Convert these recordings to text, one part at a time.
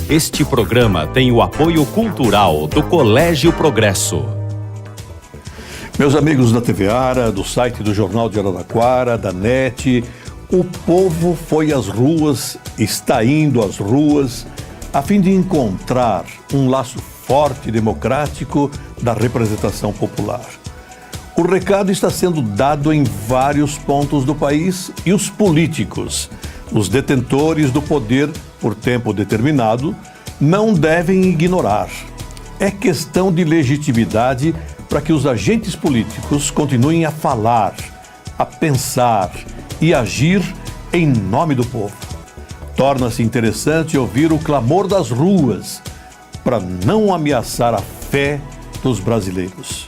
Este programa tem o apoio cultural do Colégio Progresso. Meus amigos da TV Ara, do site do Jornal de Araraquara, da NET, o povo foi às ruas, está indo às ruas, a fim de encontrar um laço forte e democrático da representação popular. O recado está sendo dado em vários pontos do país e os políticos, os detentores do poder por tempo determinado, não devem ignorar. É questão de legitimidade para que os agentes políticos continuem a falar, a pensar e agir em nome do povo. Torna-se interessante ouvir o clamor das ruas para não ameaçar a fé dos brasileiros.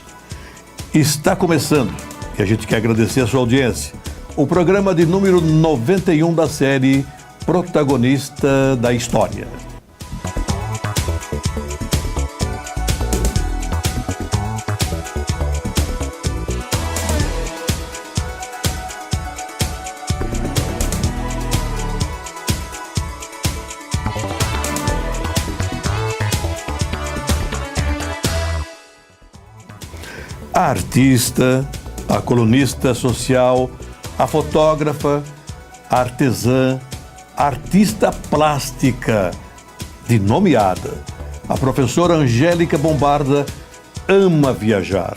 Está começando, e a gente quer agradecer a sua audiência, o programa de número 91 da série Protagonista da História. A artista, a colunista social, a fotógrafa, a artesã, a artista plástica, de nomeada, a professora Angélica Bombarda ama viajar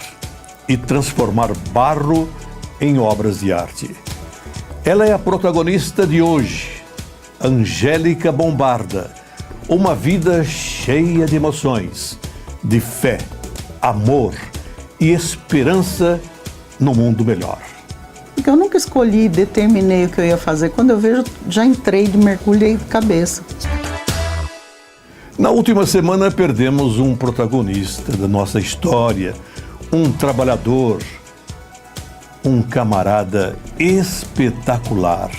e transformar barro em obras de arte. Ela é a protagonista de hoje, Angélica Bombarda, uma vida cheia de emoções, de fé, amor e esperança no mundo melhor. Porque eu nunca escolhi, determinei o que eu ia fazer. Quando eu vejo, já entrei de mergulho de cabeça. Na última semana perdemos um protagonista da nossa história, um trabalhador, um camarada espetacular,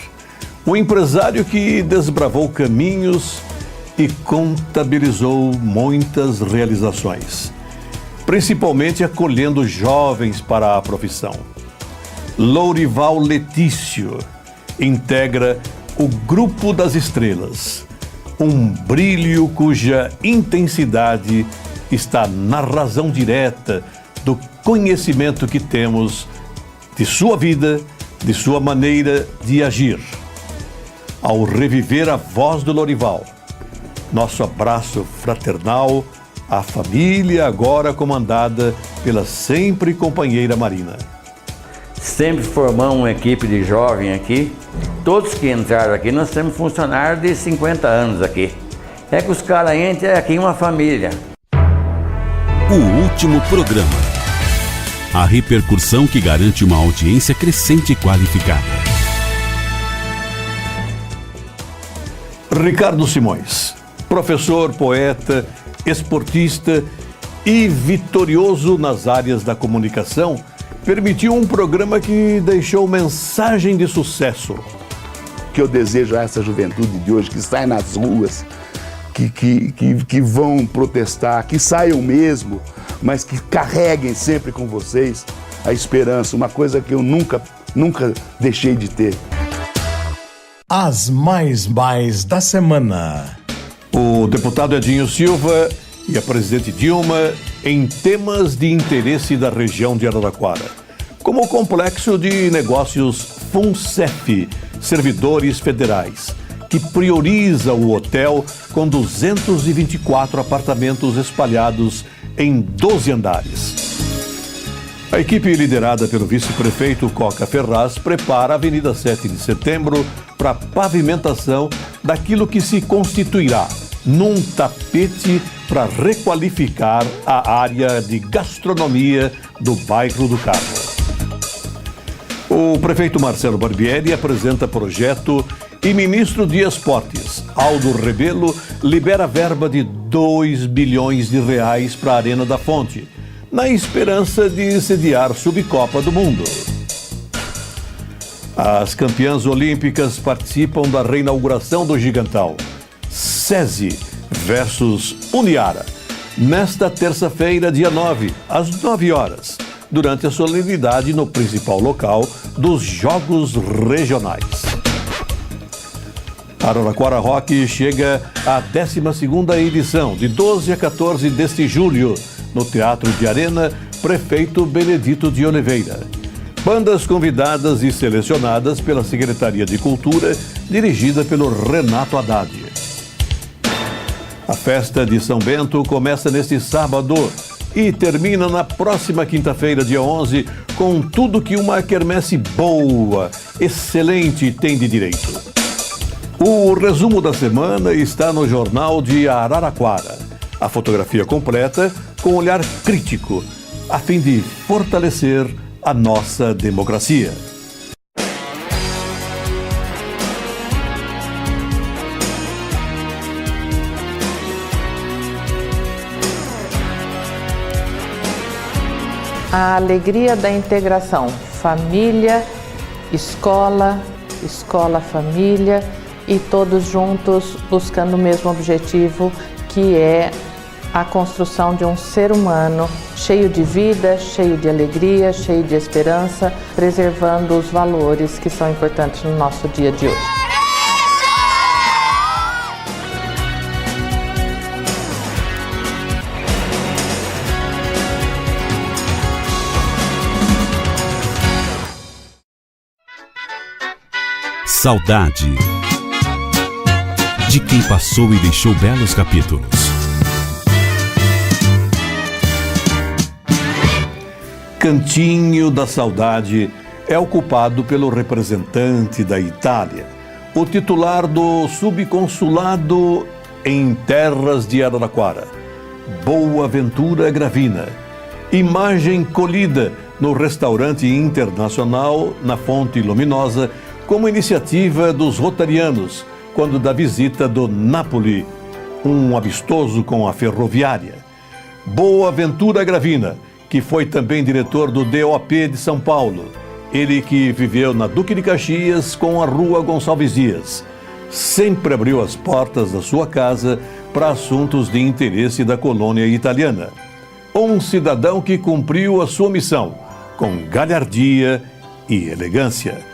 um empresário que desbravou caminhos e contabilizou muitas realizações, principalmente acolhendo jovens para a profissão. Lourival Letício integra o Grupo das Estrelas, um brilho cuja intensidade está na razão direta do conhecimento que temos de sua vida, de sua maneira de agir. Ao reviver a voz do Lourival, nosso abraço fraternal à família agora comandada pela sempre companheira Marina. Sempre formamos uma equipe de jovens aqui. Todos que entraram aqui, nós temos funcionários de 50 anos aqui. É que os caras entram aqui em uma família. O último programa. A repercussão que garante uma audiência crescente e qualificada. Ricardo Simões, professor, poeta, esportista e vitorioso nas áreas da comunicação, permitiu um programa que deixou mensagem de sucesso. Que eu desejo a essa juventude de hoje, que sai nas ruas, que vão protestar, que saiam mesmo, mas que carreguem sempre com vocês a esperança, uma coisa que eu nunca deixei de ter. As mais da semana. O deputado Edinho Silva e a presidente Dilma em temas de interesse da região de Araraquara, como o complexo de negócios FUNCEF, Servidores Federais, que prioriza o hotel com 224 apartamentos espalhados em 12 andares. A equipe liderada pelo vice-prefeito Coca Ferraz prepara a Avenida 7 de Setembro para a pavimentação daquilo que se constituirá num tapete para requalificar a área de gastronomia do bairro do Carmo. O prefeito Marcelo Barbieri apresenta projeto e ministro de Esportes, Aldo Rebelo, libera verba de 2 bilhões de reais para a Arena da Fonte, na esperança de sediar Subcopa do Mundo. As campeãs olímpicas participam da reinauguração do Gigantal. SESI versus Uniara, nesta terça-feira, dia 9, às 9 horas, durante a solenidade no principal local dos Jogos Regionais. Araraquara Rock chega à 12ª edição, de 12 a 14 deste julho, no Teatro de Arena, Prefeito Benedito de Oliveira. Bandas convidadas e selecionadas pela Secretaria de Cultura, dirigida pelo Renato Haddad. A festa de São Bento começa neste sábado e termina na próxima quinta-feira, dia 11, com tudo que uma quermesse boa, excelente tem de direito. O resumo da semana está no Jornal de Araraquara. A fotografia completa com olhar crítico, a fim de fortalecer a nossa democracia. A alegria da integração, família, escola, família e todos juntos buscando o mesmo objetivo, que é a construção de um ser humano cheio de vida, cheio de alegria, cheio de esperança, preservando os valores que são importantes no nosso dia de hoje. Saudade de quem passou e deixou belos capítulos. Cantinho da Saudade é ocupado pelo representante da Itália, o titular do subconsulado em terras de Araraquara, Boaventura Gravina. Imagem colhida no restaurante internacional na Fonte Luminosa, como iniciativa dos rotarianos, quando da visita do Napoli, um amistoso com a Ferroviária. Boaventura Gravina, que foi também diretor do DOP de São Paulo. Ele que viveu na Duque de Caxias com a Rua Gonçalves Dias. Sempre abriu as portas da sua casa para assuntos de interesse da colônia italiana. Um cidadão que cumpriu a sua missão com galhardia e elegância.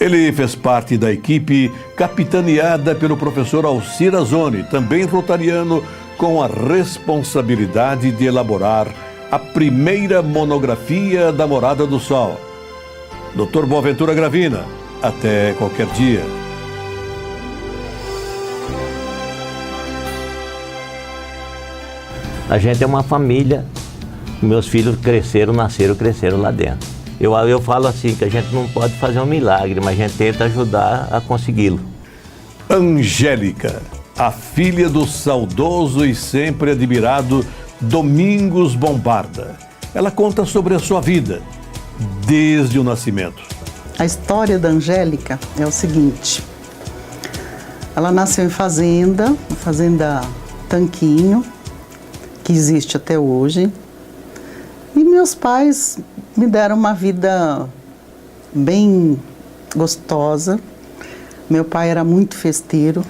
Ele fez parte da equipe capitaneada pelo professor Alcir Azzoni, também rotariano, com a responsabilidade de elaborar a primeira monografia da Morada do Sol. Dr. Boaventura Gravina, até qualquer dia. A gente é uma família, meus filhos nasceram lá dentro. Eu falo assim, que a gente não pode fazer um milagre, mas a gente tenta ajudar a consegui-lo. Angélica, a filha do saudoso e sempre admirado Domingos Bombarda. Ela conta sobre a sua vida, desde o nascimento. A história da Angélica é o seguinte. Ela nasceu em fazenda, a fazenda Tanquinho, que existe até hoje. E meus pais me deram uma vida bem gostosa. Meu pai era muito festeiro.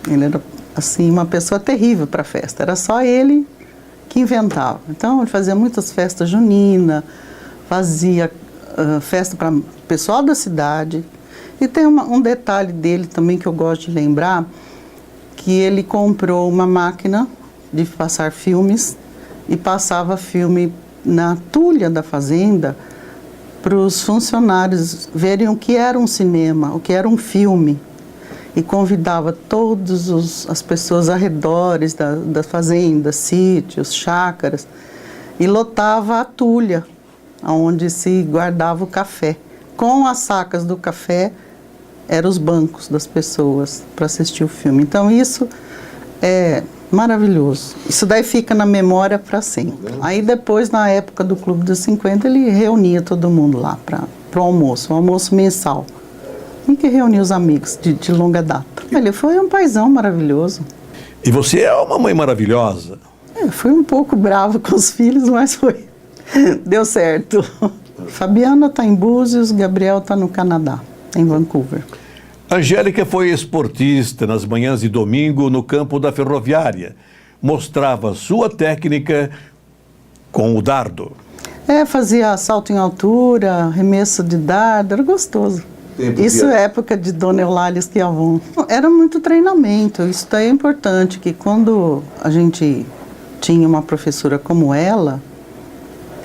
Ele era, assim, uma pessoa terrível para festa. Era só ele que inventava. Então, ele fazia muitas festas juninas, fazia festa para o pessoal da cidade. E tem um detalhe dele também que eu gosto de lembrar, que ele comprou uma máquina de passar filmes e passava filme na tulha da fazenda para os funcionários verem o que era um cinema, o que era um filme. E convidava todas as pessoas arredores da fazenda, sítios, chácaras, e lotava a tulha, onde se guardava o café. Com as sacas do café, eram os bancos das pessoas para assistir o filme. Então isso é maravilhoso. Isso daí fica na memória para sempre. Aí depois, na época do Clube dos 50, ele reunia todo mundo lá para o almoço, um almoço mensal. Em que reunia os amigos de longa data. Ele foi um paizão maravilhoso. E você é uma mãe maravilhosa. Fui um pouco brava com os filhos, mas foi. Deu certo. Fabiana está em Búzios, Gabriel está no Canadá, em Vancouver. Angélica foi esportista nas manhãs de domingo no campo da Ferroviária. Mostrava sua técnica com o dardo. Fazia salto em altura, arremesso de dardo, era gostoso. tempo? Isso é época de Dona Eulália Schiavon. Era muito treinamento. Isso daí é importante, que quando a gente tinha uma professora como ela,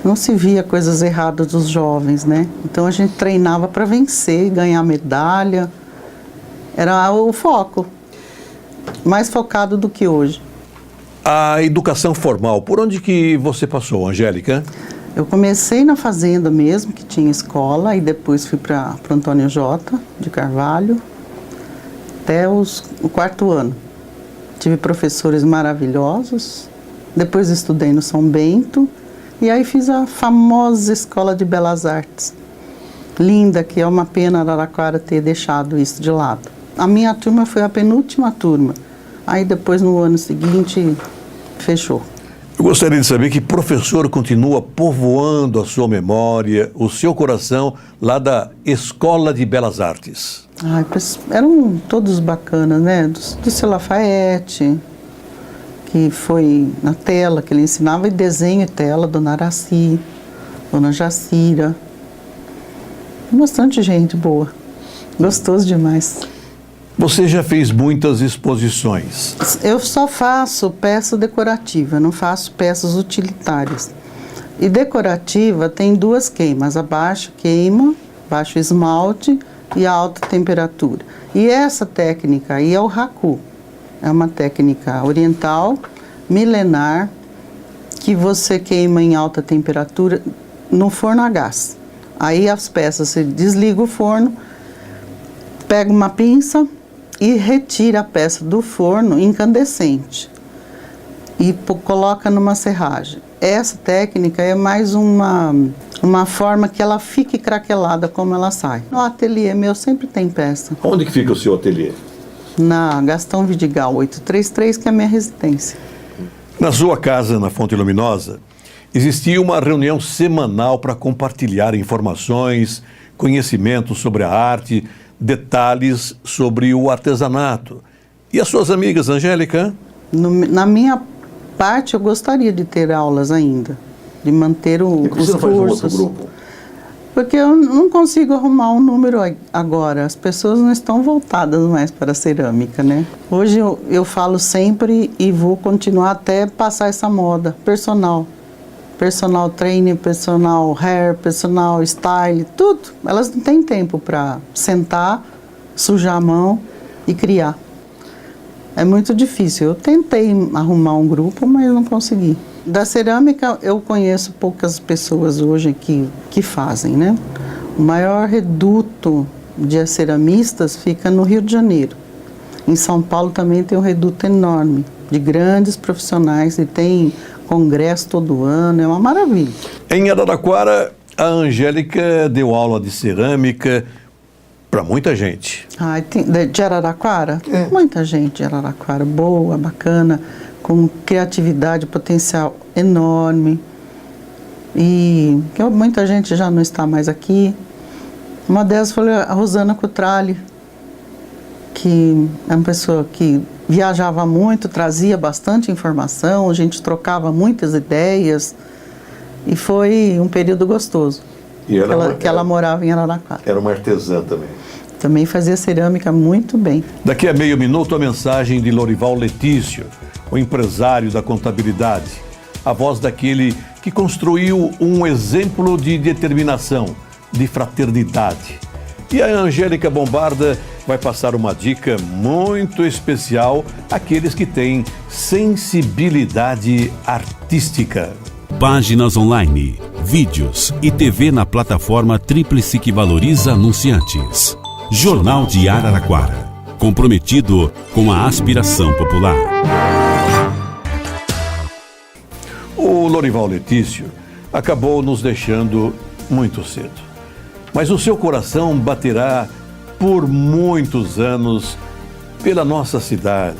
não se via coisas erradas dos jovens, né? Então a gente treinava para vencer, ganhar medalha. Era o foco, mais focado do que hoje. A educação formal, por onde que você passou, Angélica? Eu comecei na fazenda mesmo, que tinha escola, e depois fui para o Antônio J. de Carvalho, até o 4º ano. Tive professores maravilhosos, depois estudei no São Bento, e aí fiz a famosa Escola de Belas Artes. Linda, que é uma pena Araraquara ter deixado isso de lado. A minha turma foi a penúltima turma, aí depois no ano seguinte fechou. Eu gostaria de saber que professor continua povoando a sua memória, o seu coração, lá da Escola de Belas Artes. Ai, eram todos bacanas, né? Do seu Lafayette, que foi na tela, que ele ensinava, e desenho e tela, Dona Araci, Dona Jacira. Bastante gente boa. Gostoso demais. Você já fez muitas exposições. Eu só faço peça decorativa, não faço peças utilitárias. E decorativa tem 2 queimas, a baixa queima, baixo esmalte e a alta temperatura. E essa técnica aí é o raku. É uma técnica oriental, milenar, que você queima em alta temperatura no forno a gás. Aí as peças, você desliga o forno, pega uma pinça e retira a peça do forno incandescente e coloca numa serragem. Essa técnica é mais uma forma que ela fique craquelada como ela sai. No ateliê meu sempre tem peça. Onde que fica o seu ateliê? Na Gastão Vidigal 833, que é a minha residência. Na sua casa, na Fonte Luminosa, existia uma reunião semanal para compartilhar informações, conhecimentos sobre a arte, detalhes sobre o artesanato. E as suas amigas, Angélica? Na minha parte, eu gostaria de ter aulas ainda, de manter os cursos. Você não faz um outro grupo? Porque eu não consigo arrumar um número agora. As pessoas não estão voltadas mais para a cerâmica, né? Hoje eu falo sempre e vou continuar até passar essa moda. Personal trainer, personal hair, personal style, tudo. Elas não têm tempo para sentar, sujar a mão e criar. É muito difícil. Eu tentei arrumar um grupo, mas não consegui. Da cerâmica, eu conheço poucas pessoas hoje que fazem, né? O maior reduto de ceramistas fica no Rio de Janeiro. Em São Paulo também tem um reduto enorme de grandes profissionais e tem congresso todo ano, é uma maravilha. Em Araraquara, a Angélica deu aula de cerâmica para muita gente. De Araraquara? É. Muita gente de Araraquara, boa, bacana, com criatividade, potencial enorme. E muita gente já não está mais aqui. Uma delas foi a Rosana Cutrali, que é uma pessoa que viajava muito, trazia bastante informação, a gente trocava muitas ideias e foi um período gostoso. E ela morava em Araraquara. Era uma artesã também. Também fazia cerâmica muito bem. Daqui a meio minuto a mensagem de Lorival Letício, o empresário da contabilidade, a voz daquele que construiu um exemplo de determinação, de fraternidade. E a Angélica Bombarda vai passar uma dica muito especial àqueles que têm sensibilidade artística. Páginas online, vídeos e TV na plataforma tríplice que valoriza anunciantes. Jornal de Araraquara, comprometido com a aspiração popular. O Lorival Letício acabou nos deixando muito cedo. Mas o seu coração baterá por muitos anos pela nossa cidade,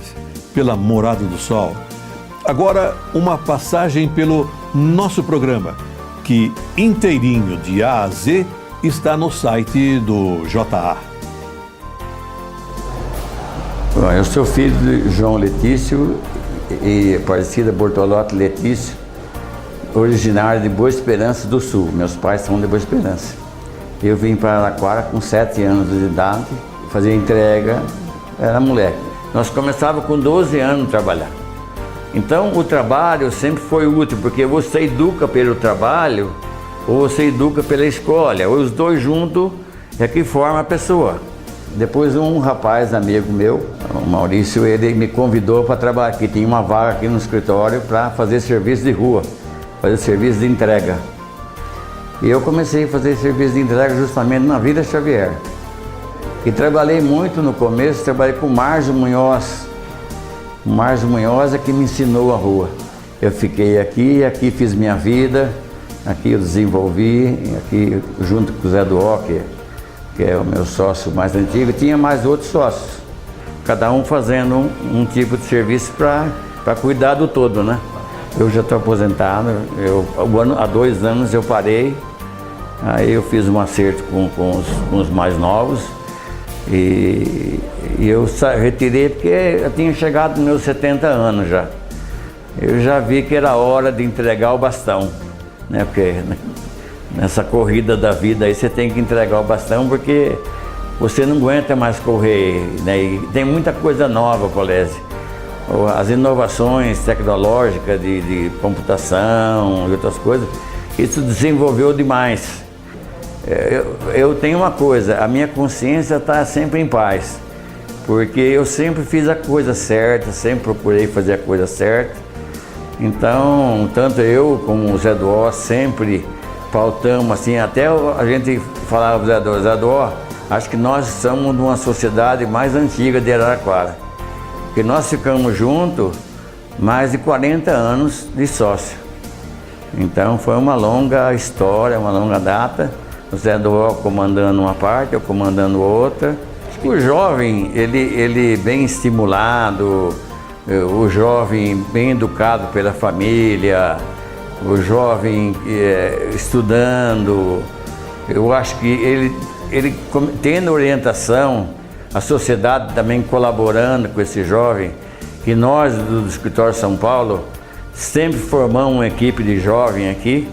pela Morada do Sol. Agora, uma passagem pelo nosso programa, que inteirinho, de A a Z, está no site do JA. Eu sou filho de João Letício e Aparecida Bortolotti Letício, originário de Boa Esperança do Sul. Meus pais são de Boa Esperança. Eu vim para Araraquara com 7 anos de idade, fazia entrega, era moleque. Nós começávamos com 12 anos a trabalhar. Então o trabalho sempre foi útil, porque você educa pelo trabalho ou você educa pela escola, ou os dois juntos é que forma a pessoa. Depois um rapaz amigo meu, o Maurício, ele me convidou para trabalhar aqui, tinha uma vaga aqui no escritório para fazer serviço de rua, fazer serviço de entrega. E eu comecei a fazer serviço de entrega justamente na Vila Xavier. E trabalhei muito no começo, trabalhei com o Márcio Munhoz. O Márcio Munhoz é que me ensinou a rua. Eu fiquei aqui fiz minha vida, aqui eu desenvolvi, aqui junto com o Zé Duó, que é o meu sócio mais antigo, tinha mais outros sócios, cada um fazendo um tipo de serviço para cuidar do todo, né? Eu já estou aposentado, há 2 anos eu parei, aí eu fiz um acerto com os mais novos e eu retirei porque eu tinha chegado nos meus 70 anos já. Eu já vi que era hora de entregar o bastão, né? Porque nessa corrida da vida aí você tem que entregar o bastão porque você não aguenta mais correr, né? E tem muita coisa nova, Polese. As inovações tecnológicas de computação e outras coisas, isso desenvolveu demais. Eu tenho uma coisa, a minha consciência está sempre em paz, porque eu sempre fiz a coisa certa, sempre procurei fazer a coisa certa. Então, tanto eu como o Zé Duó sempre pautamos assim, até a gente falava pro Zé Duó, acho que nós somos de uma sociedade mais antiga de Araraquara, porque nós ficamos juntos mais de 40 anos de sócio. Então foi uma longa história, uma longa data, o Zé Duó comandando uma parte, eu comandando outra. Acho que o jovem, ele bem estimulado, o jovem bem educado pela família, o jovem estudando, eu acho que ele tendo orientação, a sociedade também colaborando com esse jovem, que nós do Escritório São Paulo sempre formamos uma equipe de jovem aqui.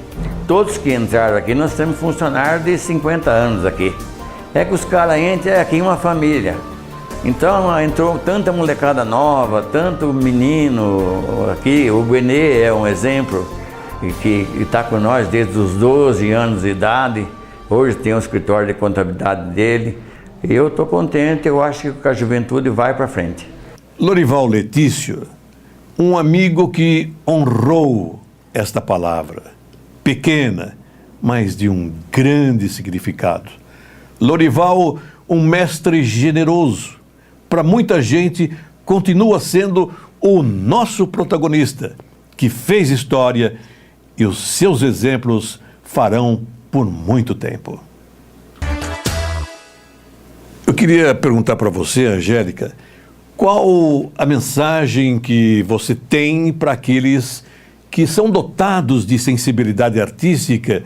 Todos que entraram aqui, nós temos funcionários de 50 anos aqui. É que os caras entram aqui em uma família. Então entrou tanta molecada nova, tanto menino aqui, o Benê é um exemplo, que está com nós desde os 12 anos de idade, hoje tem um escritório de contabilidade dele, e eu estou contente, eu acho que a juventude vai para frente. Lorival Letício, um amigo que honrou esta palavra, pequena, mas de um grande significado. Lorival, um mestre generoso, para muita gente continua sendo o nosso protagonista, que fez história e os seus exemplos farão por muito tempo. Eu queria perguntar para você, Angélica, qual a mensagem que você tem para aqueles que são dotados de sensibilidade artística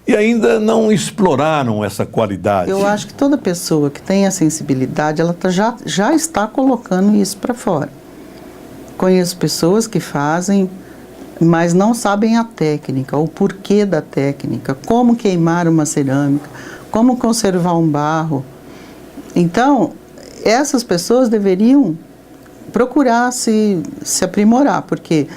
e ainda não exploraram essa qualidade? Eu acho que toda pessoa que tem a sensibilidade, ela já está colocando isso para fora. Conheço pessoas que fazem, mas não sabem a técnica, o porquê da técnica, como queimar uma cerâmica, como conservar um barro. Então, essas pessoas deveriam procurar se aprimorar, porque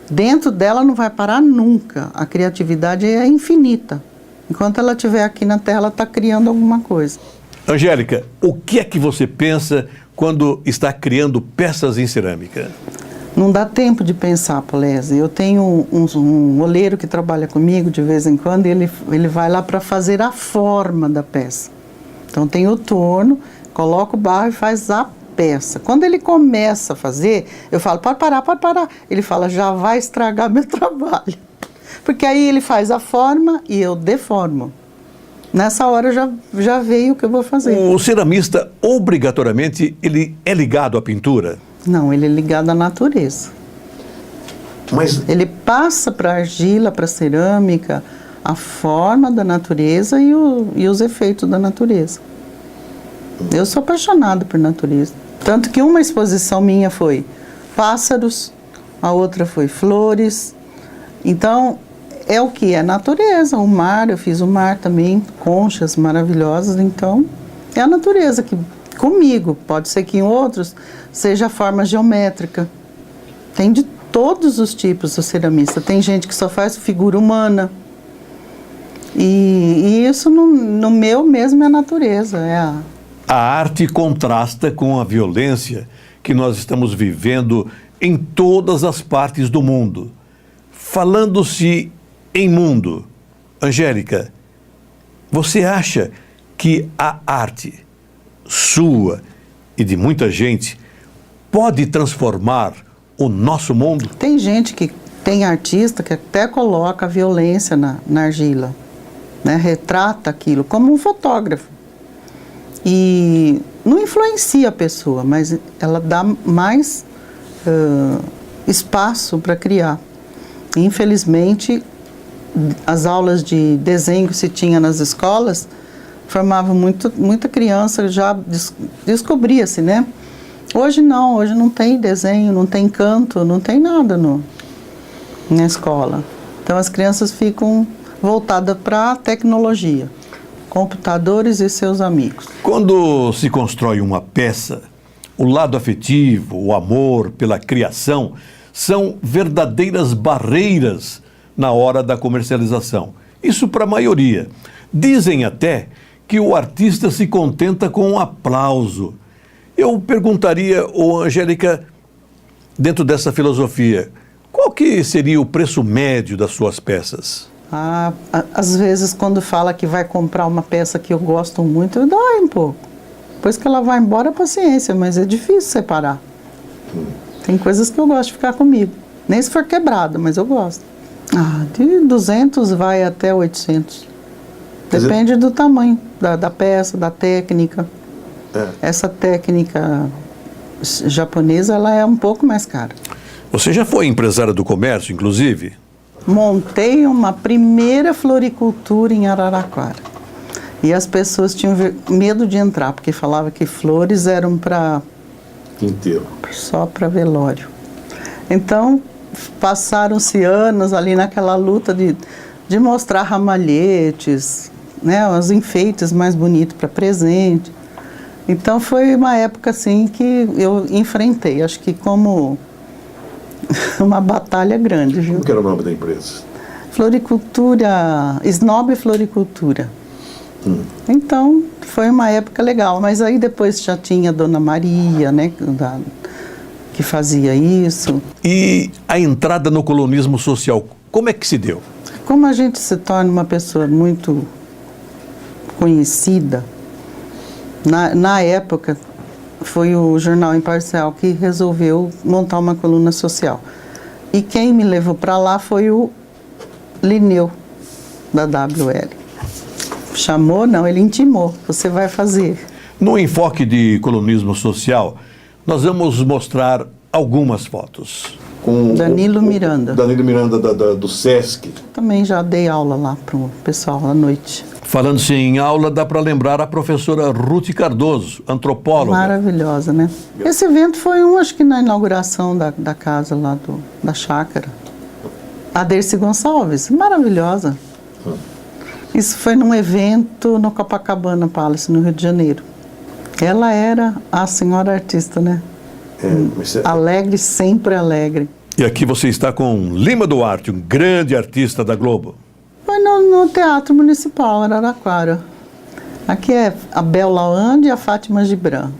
dentro dela não vai parar nunca. A criatividade é infinita. Enquanto ela estiver aqui na Terra, ela está criando alguma coisa. Angélica, o que é que você pensa quando está criando peças em cerâmica? Não dá tempo de pensar, Polese. Eu tenho um oleiro que trabalha comigo de vez em quando, e ele vai lá para fazer a forma da peça. Então tem o torno, coloca o barro e faz a peça. Quando ele começa a fazer, eu falo, pode parar, pode parar. Ele fala, já vai estragar meu trabalho. Porque aí ele faz a forma e eu deformo. Nessa hora já veio o que eu vou fazer. O ceramista, obrigatoriamente, ele é ligado à pintura? Não, ele é ligado à natureza. Mas ele passa para a argila, para a cerâmica, a forma da natureza e os efeitos da natureza. Eu sou apaixonada por natureza. Tanto que uma exposição minha foi pássaros, a outra foi flores. Então, é o que? É natureza, o mar, eu fiz o mar também, conchas maravilhosas, então é a natureza que comigo, pode ser que em outros seja a forma geométrica. Tem de todos os tipos o ceramista. Tem gente que só faz figura humana. E isso no meu mesmo é a natureza. A arte contrasta com a violência que nós estamos vivendo em todas as partes do mundo. Falando-se em mundo, Angélica, você acha que a arte sua e de muita gente pode transformar o nosso mundo? Tem gente que tem artista que até coloca a violência na argila, né? Retrata aquilo como um fotógrafo. E não influencia a pessoa, mas ela dá mais espaço para criar. Infelizmente, as aulas de desenho que se tinha nas escolas formavam muita criança, já descobria-se, né? Hoje não tem desenho, não tem canto, não tem nada na escola. Então as crianças ficam voltadas para a tecnologia, computadores e seus amigos. Quando se constrói uma peça, o lado afetivo, o amor pela criação, são verdadeiras barreiras na hora da comercialização. Isso para a maioria. Dizem até que o artista se contenta com um aplauso. Eu perguntaria, Angélica, dentro dessa filosofia, qual que seria o preço médio das suas peças? Às vezes, quando fala que vai comprar uma peça que eu gosto muito, dói um pouco. Depois que ela vai embora, paciência, mas é difícil separar. Tem coisas que eu gosto de ficar comigo. Nem se for quebrada, mas eu gosto. De 200 vai até 800. Depende do tamanho da peça, da técnica. Essa técnica japonesa, ela é um pouco mais cara. Você já foi empresária do comércio, inclusive? Montei uma primeira floricultura em Araraquara. E as pessoas tinham medo de entrar, porque falavam que flores eram para... Inteiro. Só para velório. Então, passaram-se anos ali naquela luta de mostrar ramalhetes, né, os enfeites mais bonitos para presente. Então, foi uma época assim que eu enfrentei, acho que como uma batalha grande. Viu? Como que era o nome da empresa? Floricultura, Snob Floricultura. Então, foi uma época legal, mas aí depois já tinha a Dona Maria, né, que fazia isso. E a entrada no colonismo social, como é que se deu? Como a gente se torna uma pessoa muito conhecida, na época foi o Jornal Imparcial que resolveu montar uma coluna social. E quem me levou para lá foi o Lineu, da WL. Chamou? Não, ele intimou. Você vai fazer. No enfoque de colonismo social, nós vamos mostrar algumas fotos. Com Danilo Miranda. Danilo Miranda do SESC. Também já dei aula lá para o pessoal à noite. Falando-se em aula, dá para lembrar a professora Ruth Cardoso, antropóloga. Maravilhosa, né? Esse evento foi acho que na inauguração da casa lá da chácara. A Dercy Gonçalves, maravilhosa. Isso foi num evento no Copacabana Palace, no Rio de Janeiro. Ela era a senhora artista, né? Alegre, sempre alegre. E aqui você está com Lima Duarte, um grande artista da Globo. Foi no Teatro Municipal, Araraquara. Aqui é a Bel Lawande e a Fátima Gibran.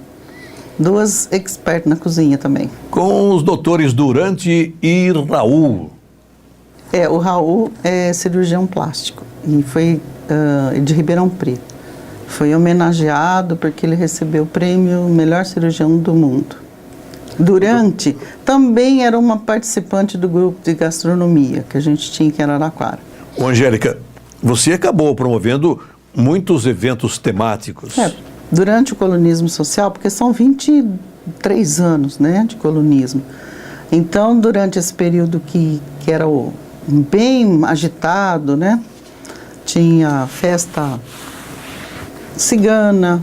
Duas expertas na cozinha também. Com os doutores Durante e Raul. O Raul é cirurgião plástico e foi de Ribeirão Preto. Foi homenageado porque ele recebeu o prêmio Melhor Cirurgião do Mundo. Durante também era uma participante do grupo de gastronomia que a gente tinha aqui em Araraquara. Angélica, você acabou promovendo muitos eventos temáticos. Durante o colonismo social, porque são 23 anos, né, de colonismo. Então, durante esse período que era bem agitado, né, tinha festa cigana,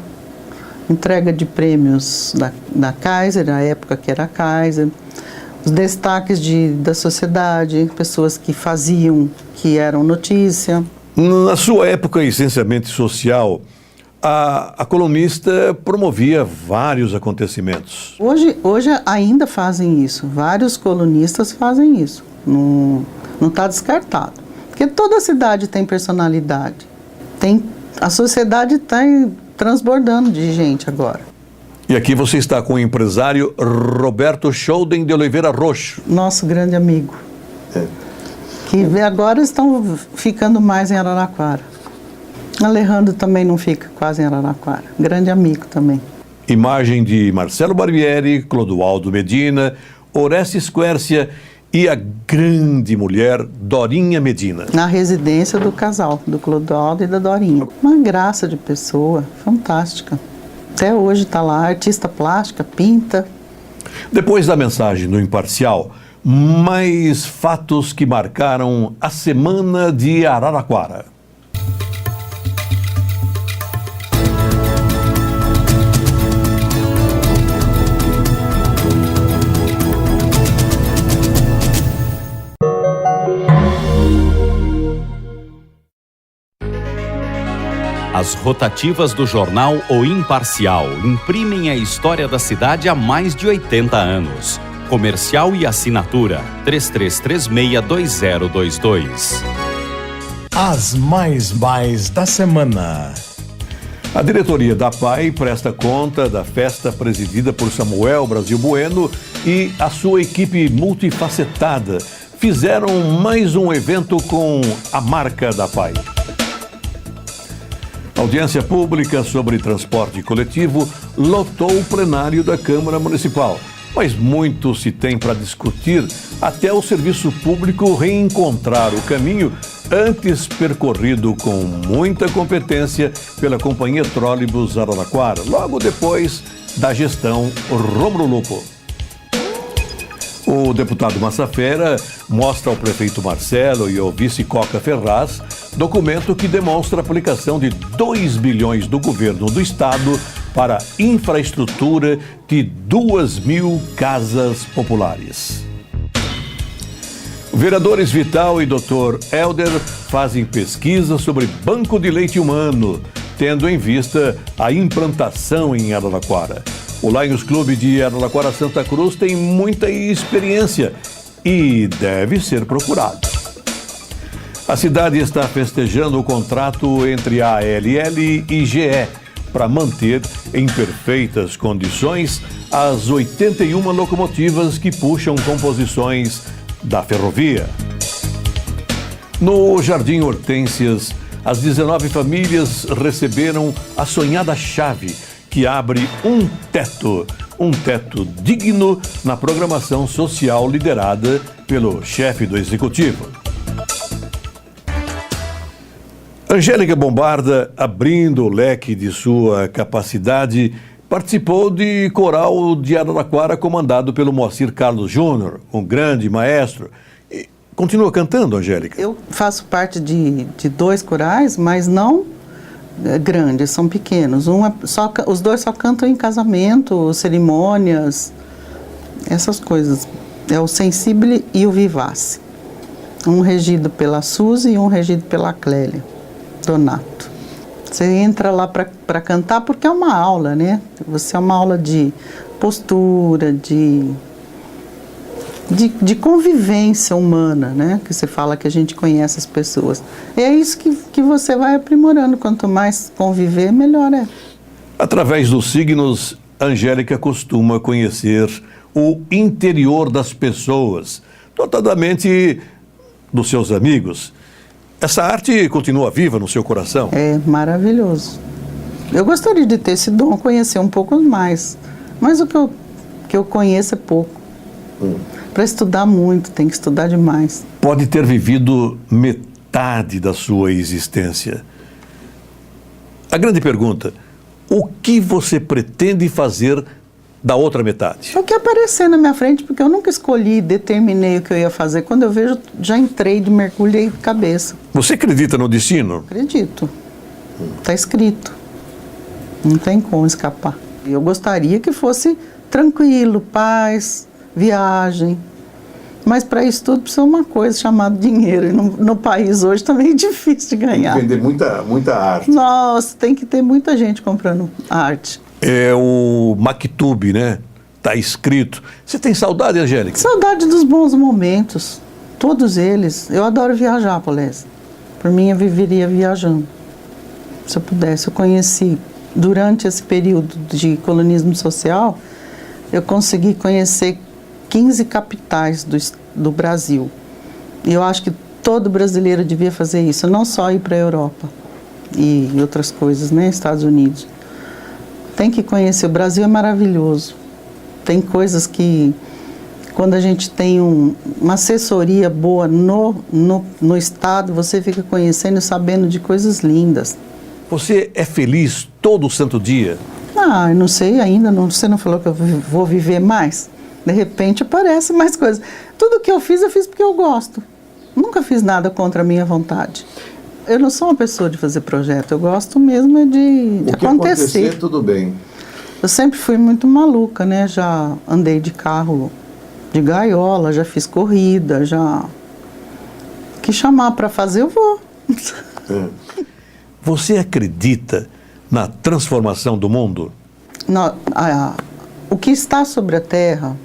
entrega de prêmios da Kaiser, na época que era Kaiser, os destaques da sociedade, pessoas que faziam, que eram notícia. Na sua época essencialmente social, a colunista promovia vários acontecimentos. Hoje ainda fazem isso, vários colunistas fazem isso, não está descartado. Porque toda cidade tem personalidade, a sociedade está transbordando de gente agora. E aqui você está com o empresário Roberto Scholden de Oliveira Roxo. Nosso grande amigo. Que agora estão ficando mais em Araraquara. Alejandro também não fica quase em Araraquara. Grande amigo também. Imagem de Marcelo Barbieri, Clodoaldo Medina, Orestes Quércia e a grande mulher Dorinha Medina. Na residência do casal, do Clodoaldo e da Dorinha. Uma graça de pessoa, fantástica. Até hoje está lá, artista plástica, pinta. Depois da mensagem do Imparcial, mais fatos que marcaram a semana de Araraquara. As rotativas do jornal O Imparcial imprimem a história da cidade há mais de 80 anos. Comercial e assinatura 33362022. As mais da semana. A diretoria da PAI presta conta da festa presidida por Samuel Brasil Bueno e a sua equipe multifacetada fizeram mais um evento com a marca da PAI. A audiência pública sobre transporte coletivo lotou o plenário da Câmara Municipal. Mas muito se tem para discutir até o serviço público reencontrar o caminho antes percorrido com muita competência pela Companhia Trólebus Araraquara, logo depois da gestão Rômulo Lupo. O deputado Massafera mostra ao prefeito Marcelo e ao vice Coca Ferraz documento que demonstra a aplicação de 2 bilhões do governo do estado para infraestrutura de 2.000 casas populares. Vereadores Vital e Dr. Helder fazem pesquisa sobre banco de leite humano, tendo em vista a implantação em Araraquara. O Lions Clube de Araraquara Santa Cruz tem muita experiência e deve ser procurado. A cidade está festejando o contrato entre a ALL e GE para manter em perfeitas condições as 81 locomotivas que puxam composições da ferrovia. No Jardim Hortênsias, as 19 famílias receberam a sonhada chave que abre um teto digno na programação social liderada pelo chefe do executivo. Angélica Bombarda, abrindo o leque de sua capacidade, participou de coral de Araraquara comandado pelo Moacir Carlos Júnior, um grande maestro. E continua cantando, Angélica? Eu faço parte de 2 corais, mas não grandes, são pequenos. Os 2 só cantam em casamento, cerimônias, essas coisas. É o Sensível e o Vivace. Um regido pela Suzy e um regido pela Clélia Donato. Você entra lá para cantar porque é uma aula, né? Você é uma aula de postura, de convivência humana, né? Que você fala que a gente conhece as pessoas. E é isso que você vai aprimorando. Quanto mais conviver, melhor é. Através dos signos, Angélica costuma conhecer o interior das pessoas, notadamente dos seus amigos. Essa arte continua viva no seu coração? É maravilhoso. Eu gostaria de ter esse dom, conhecer um pouco mais. Mas o que eu conheço é pouco. Para estudar muito, tem que estudar demais. Pode ter vivido metade da sua existência. A grande pergunta, o que você pretende fazer da outra metade? O que aparecer na minha frente, porque eu nunca escolhi, determinei o que eu ia fazer. Quando eu vejo, já entrei de mergulho de cabeça. Você acredita no destino? Acredito. Está escrito. Não tem como escapar. Eu gostaria que fosse tranquilo, paz, viagem, Mas para isso tudo precisa uma coisa chamada dinheiro. E no país hoje também é difícil de ganhar. Vender muita arte. Nossa, tem que ter muita gente comprando arte. É o Maktub, né? Tá escrito. Você tem saudade, Angélica? Saudade dos bons momentos. Todos eles. Eu adoro viajar, Polésio. Por mim, eu viveria viajando. Se eu pudesse. Eu conheci, durante esse período de colonismo social, eu consegui conhecer 15 capitais do Brasil. E eu acho que todo brasileiro devia fazer isso, não só ir para a Europa e outras coisas, né? Estados Unidos. Tem que conhecer. O Brasil é maravilhoso. Tem coisas que, quando a gente tem uma assessoria boa no Estado, você fica conhecendo e sabendo de coisas lindas. Você é feliz todo santo dia? Ah, eu não sei ainda, você não falou que eu vou viver mais? De repente aparecem mais coisas. Tudo que eu fiz porque eu gosto. Nunca fiz nada contra a minha vontade. Eu não sou uma pessoa de fazer projeto, eu gosto mesmo de acontecer. Tudo bem. Eu sempre fui muito maluca, né? Já andei de carro de gaiola, já fiz corrida, já... O que chamar para fazer, eu vou. Você acredita na transformação do mundo? O que está sobre a Terra,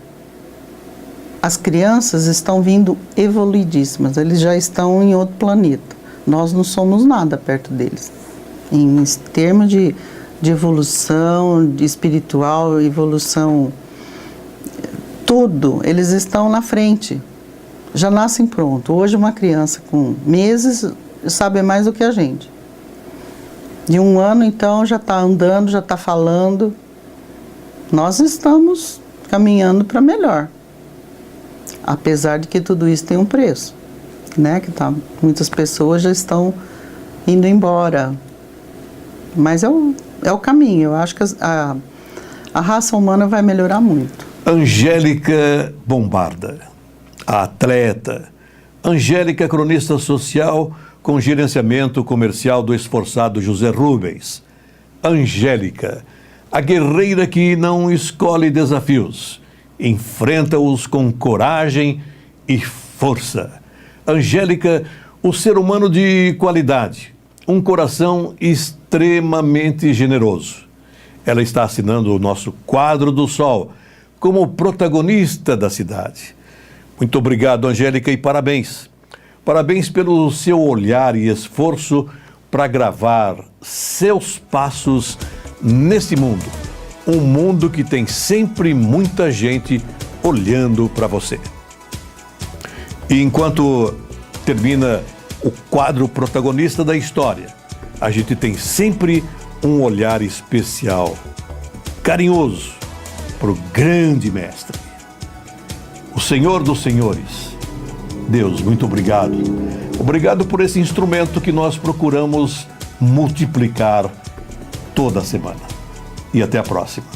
as crianças estão vindo evoluidíssimas, eles já estão em outro planeta. Nós não somos nada perto deles. Em termos de evolução, de espiritual, evolução, tudo, eles estão na frente. Já nascem pronto. Hoje uma criança com meses sabe mais do que a gente. De 1 ano, então, já está andando, já está falando. Nós estamos caminhando para melhor. Apesar de que tudo isso tem um preço, né? Muitas pessoas já estão indo embora. Mas é o caminho. Eu acho que a raça humana vai melhorar muito. Angélica Bombarda, a atleta. Angélica, cronista social com gerenciamento comercial do esforçado José Rubens. Angélica, a guerreira que não escolhe desafios, enfrenta-os com coragem e força. Angélica, o ser humano de qualidade, um coração extremamente generoso. Ela está assinando o nosso quadro do Sol como protagonista da cidade. Muito obrigado, Angélica, e parabéns. Parabéns pelo seu olhar e esforço para gravar seus passos nesse mundo. Um mundo que tem sempre muita gente olhando para você. E enquanto termina o quadro protagonista da história, a gente tem sempre um olhar especial, carinhoso, para o grande mestre, o Senhor dos Senhores. Deus, muito obrigado. Obrigado por esse instrumento que nós procuramos multiplicar toda semana. E até a próxima.